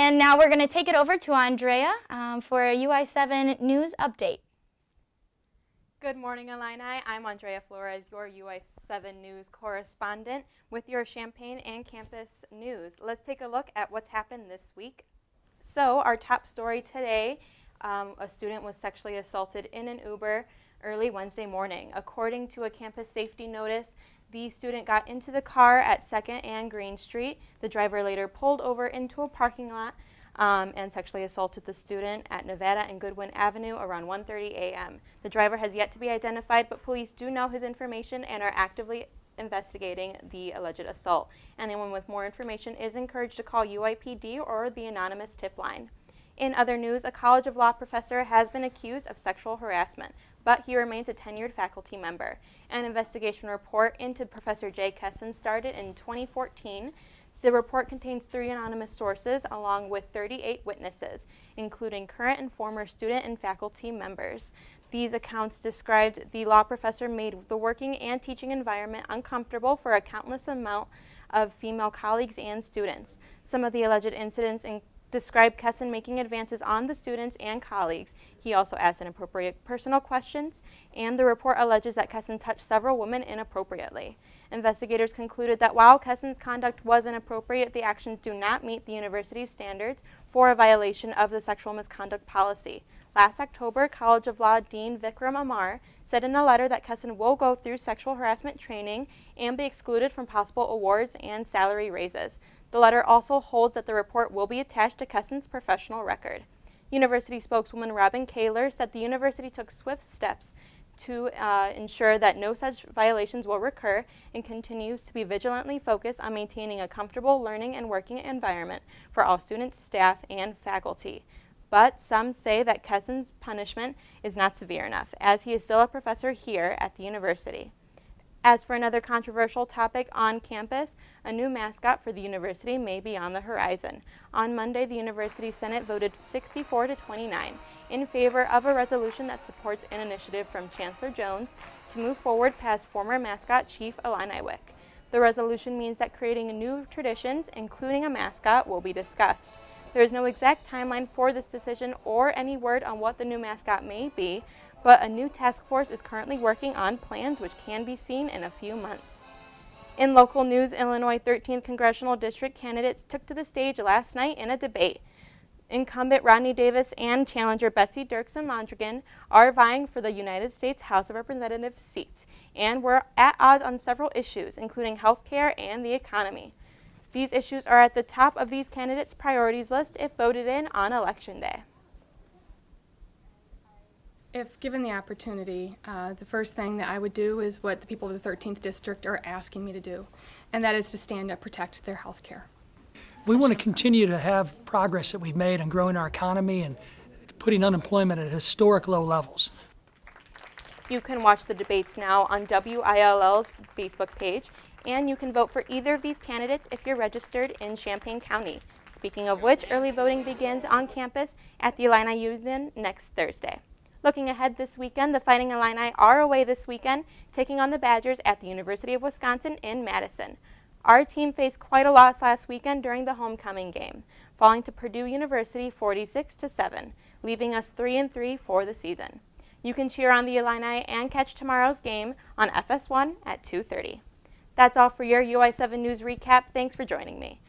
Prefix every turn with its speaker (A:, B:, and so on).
A: And now we're going to take it over to Andrea for a UI7 news update.
B: Good morning, Illini. I'm Andrea Flores, your UI7 news correspondent with your Champaign and campus news. Let's take a look at what's happened this week. So our top story today, a student was sexually assaulted in an Uber early Wednesday morning. According to a campus safety notice, the student got into the car at 2nd and Green Street. The driver later pulled over into a parking lot and sexually assaulted the student at Nevada and Goodwin Avenue around 1:30 a.m. The driver has yet to be identified, but police do know his information and are actively investigating the alleged assault. Anyone with more information is encouraged to call UIPD or the anonymous tip line. In other news, a College of Law professor has been accused of sexual harassment, but he remains a tenured faculty member. An investigation report into Professor Jay Kesson started in 2014. The report contains 3 anonymous sources along with 38 witnesses, including current and former student and faculty members. These accounts described the law professor made the working and teaching environment uncomfortable for a countless amount of female colleagues and students. Some of the alleged incidents described Kesson making advances on the students and colleagues. He also asked inappropriate personal questions, and the report alleges that Kesson touched several women inappropriately. Investigators concluded that while Kesson's conduct was inappropriate, the actions do not meet the university's standards for a violation of the sexual misconduct policy. Last October, College of Law Dean Vikram Amar said in a letter that Kesson will go through sexual harassment training and be excluded from possible awards and salary raises. The letter also holds that the report will be attached to Kesson's professional record. University spokeswoman Robin Kaler said the university took swift steps to ensure that no such violations will recur and continues to be vigilantly focused on maintaining a comfortable learning and working environment for all students, staff, and faculty. But some say that Kesson's punishment is not severe enough, as he is still a professor here at the university. As for another controversial topic on campus, a new mascot for the university may be on the horizon. On Monday, the University Senate voted 64-29 in favor of a resolution that supports an initiative from Chancellor Jones to move forward past former mascot Chief Illini Wick. The resolution means that creating new traditions, including a mascot, will be discussed. There is no exact timeline for this decision or any word on what the new mascot may be, but a new task force is currently working on plans which can be seen in a few months. In local news, Illinois 13th Congressional District candidates took to the stage last night in a debate. Incumbent Rodney Davis and challenger Betsy Dirksen-Londrigan are vying for the United States House of Representatives seat and were at odds on several issues, including health care and the economy. These issues are at the top of these candidates' priorities list if voted in on Election Day.
C: If given the opportunity, the first thing that I would do is what the people of the 13th District are asking me to do, and that is to stand up, protect their health care.
D: We want to continue to have progress that we've made on growing our economy and putting unemployment at historic low levels.
B: You can watch the debates now on WILL's Facebook page, and you can vote for either of these candidates if you're registered in Champaign County. Speaking of which, early voting begins on campus at the Illini Union next Thursday. Looking ahead this weekend, the Fighting Illini are away this weekend, taking on the Badgers at the University of Wisconsin in Madison. Our team faced quite a loss last weekend during the homecoming game, falling to Purdue University 46-7, leaving us 3-3 for the season. You can cheer on the Illini and catch tomorrow's game on FS1 at 2:30. That's all for your UI7 News Recap. Thanks for joining me.